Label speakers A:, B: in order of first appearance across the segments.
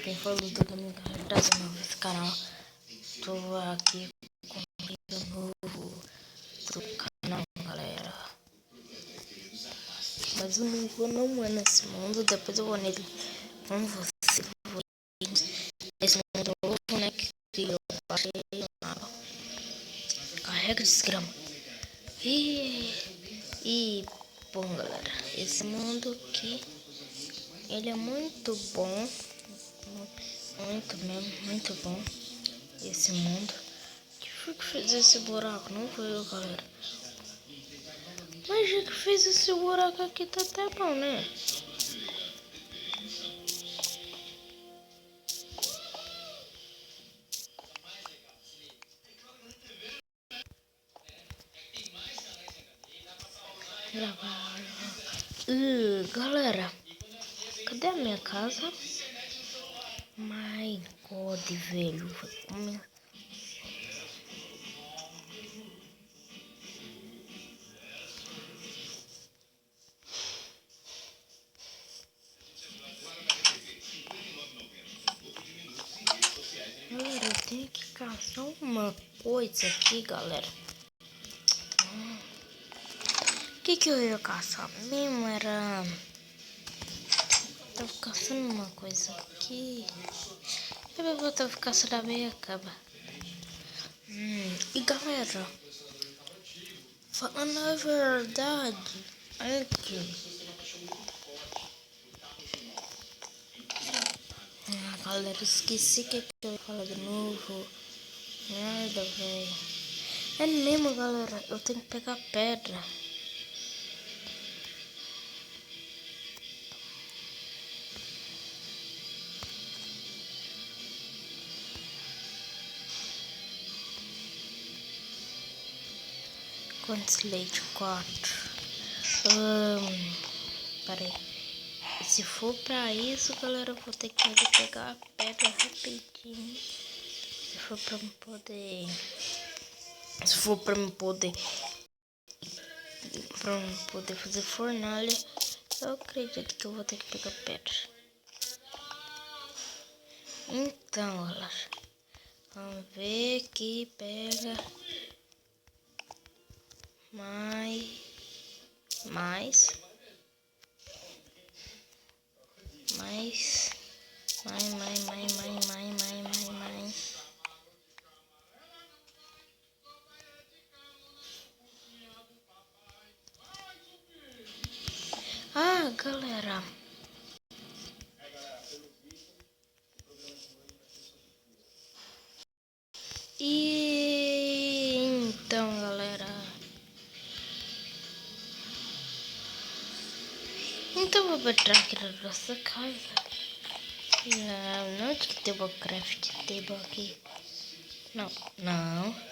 A: quem for do caminho trazendo novo esse canal. Tô aqui com um vídeo novo pro canal, galera. Mas eu não vou não é nesse mundo, depois eu vou nele com você. Esse mundo novo, né, que eu achei nada. Carrega esse grama. Bom, galera, esse mundo aqui, ele é muito bom. Muito mesmo, muito bom. Esse mundo. Que foi que fez esse buraco? Não foi eu, galera. Mas já que fez esse buraco aqui, tá até bom, né? Galera, cadê a minha casa? My God, velho. Galera, eu tenho que caçar uma coisa aqui, galera. O que eu ia caçar mesmo? Era... Tava caçando uma coisa aqui. Eu tava caçando a meia caba. E galera, falando a verdade, aqui. Galera, esqueci que eu ia falar de novo. Merda, velho. É mesmo, galera, eu tenho que pegar pedra. Quantos leite? 4. Peraí. Se for pra isso, galera, eu vou ter que pegar a pedra rapidinho. Se for pra me poder... Pra me poder fazer fornalha, eu acredito que eu vou ter que pegar pedra. Então, galera, vamos ver aqui, pega mais. Galera. Então, galera. Então vou entrar aqui na nossa casa. Não, de que table craft table aqui. Não. Não.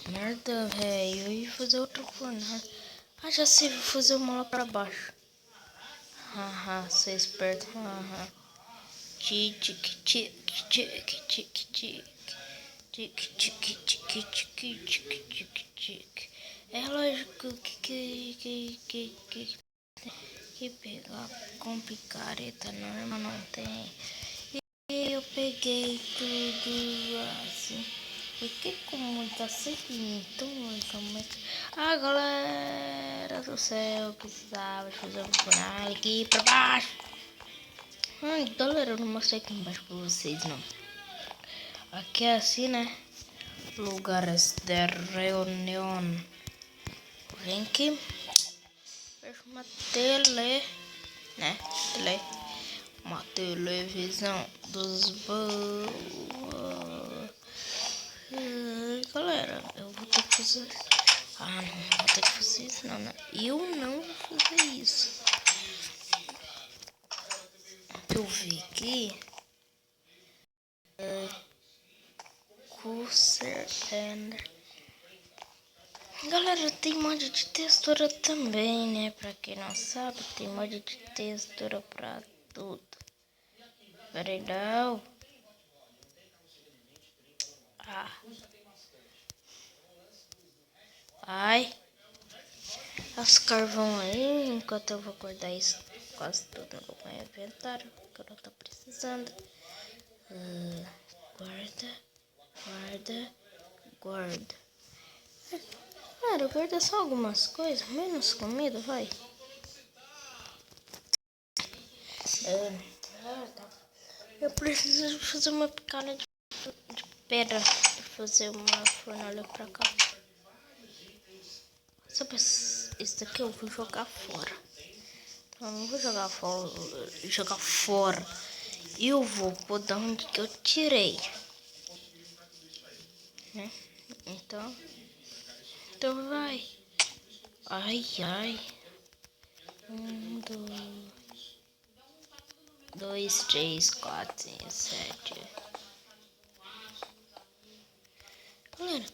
A: Merda, velho. Eu ia fazer outro fornalha. Já sei, vou fazer uma lá pra baixo. Haha, sou esperto. Haha. É lógico que pegar com picareta normal não tem. E eu peguei tudo assim. Fiquei com muita sede, então galera do céu, precisava fazer um fornalha aqui pra baixo. Galera, eu não mostrei aqui embaixo pra vocês, não. Aqui é assim, né? Lugares de reunião. Vem aqui. Vejo uma tele, né? Uma televisão dos boas. Galera, eu vou ter que fazer... não vou ter que fazer isso, não, né? Eu não vou fazer isso. Eu vi aqui... Galera, Galera, tem mod de textura também, né? Pra quem não sabe, tem mod de textura pra tudo. Peraí, não. Ah. Ai. As carvão aí, enquanto eu vou guardar isso quase tudo no meu inventário, que eu não tô precisando. Guarda. Cara, guarda só algumas coisas, menos comida, vai. Eu preciso fazer uma picada de pedra pra fazer uma fornalha pra cá. Sabe, isso daqui eu vou jogar fora. Eu não vou jogar fora. Eu vou pôr da onde que eu tirei. Né? Então vai. Ai. 1, 2, 3, 4, 5, 7. Galera,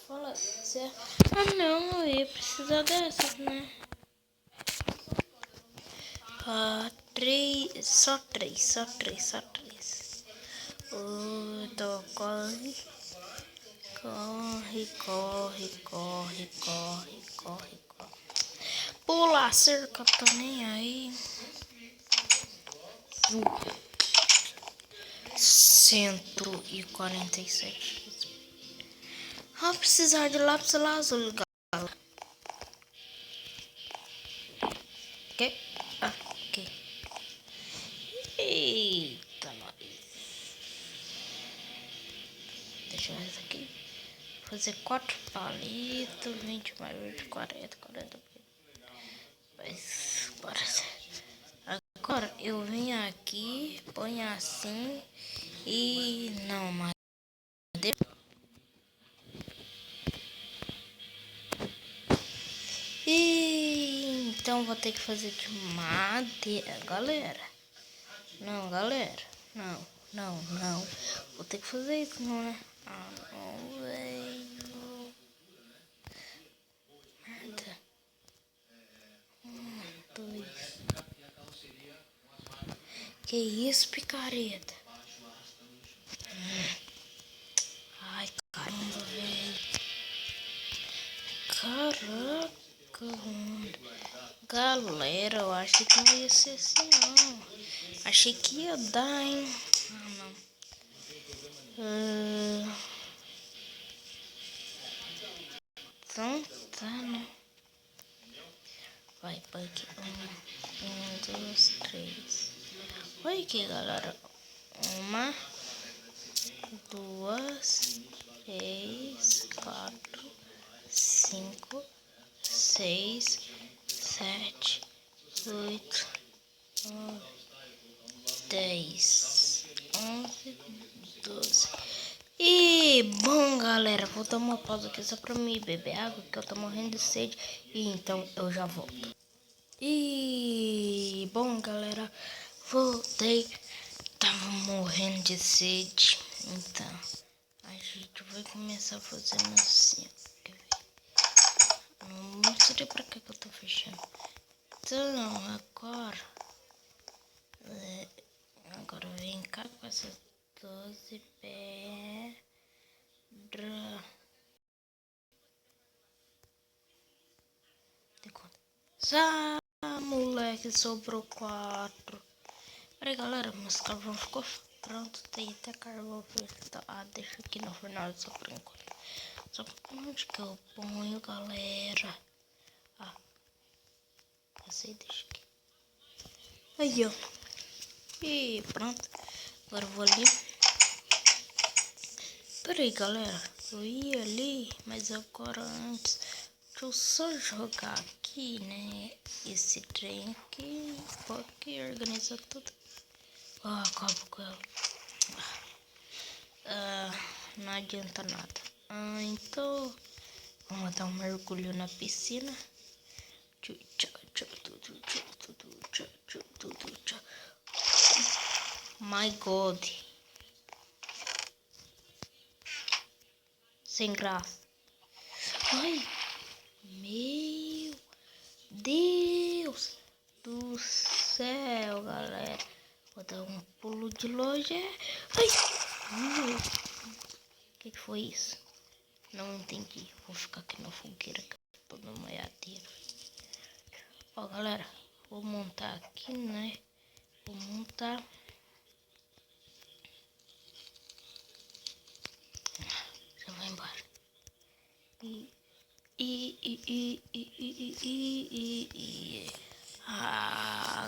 A: fala sério. Ah não, eu ia precisar dessas, né? Só três. Então corre. Pula a cerca, tô nem aí. 147. Vou precisar de lápis lazuli, galera. Ok? Ok. Eita, nós. Deixa eu ver isso aqui. Fazer 4 palitos, 20 mais 20, 40. Mas, bora. Agora eu venho aqui, ponho assim e não, madeira. E então vou ter que fazer de madeira, galera. Não. Vou ter que fazer isso, não, né? Ah, não, velho. Merda. 1, 2. Que isso, picareta? Ai, caramba, velho. Caraca, mano. Galera, eu achei que não ia ser assim, não. Achei que ia dar, hein? Ah, não. Então tá, né? Vai, aqui. 1, 2, 3. Olha aqui, galera. 1, 2, 3, 4, 5, 6, 7, 8, 9, 10, 11, 12. E bom, galera, vou dar uma pausa aqui só pra mim beber água, que eu tô morrendo de sede. E então eu já volto. E bom, galera, voltei. Tava morrendo de sede. Então a gente vai começar fazendo assim. Quer ver? Não sei pra que eu tô fechando. Então agora vem cá com essas 12 pedras. Moleque, sobrou 4. Peraí, galera, meus carvão ficou pronto. Tem até carvão feito. Deixa aqui no fornalha só por enquanto. Só onde que eu ponho, galera? Passei, deixa aqui. Aí, ó. E pronto. Agora eu vou ali. Peraí, galera. Eu ia ali, mas agora antes... Deixa eu só jogar aqui, né? Esse trem aqui. Porque organiza tudo. Acabo com ela. Não adianta nada. Então, vamos dar um mergulho na piscina. My God. Sem graça. Ai, meu Deus do céu, galera. Vou dar um pulo de longe. Ai, o que foi isso? Não entendi. Vou ficar aqui na fogueira que eu tô no maiadeiro. Ó, galera, vou montar aqui, né? Vou montar. Já vai embora.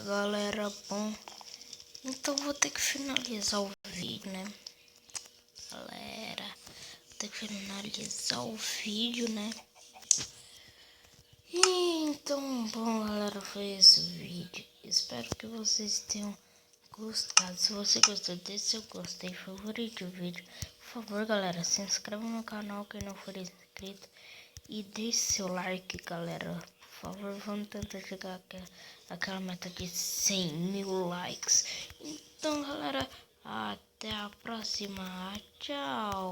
A: Galera, bom. Então vou ter que finalizar o vídeo, né? Galera, vou ter que finalizar o vídeo, né? Então, bom, galera, foi esse o vídeo. Espero que vocês tenham gostado. Se você gostou desse, eu gostei, favorito o vídeo. Por favor, galera, se inscreva no canal quem não for inscrito. E deixe seu like, galera. Por favor, vamos tentar chegar aquela meta de 100 mil likes. Então, galera, até a próxima. Tchau.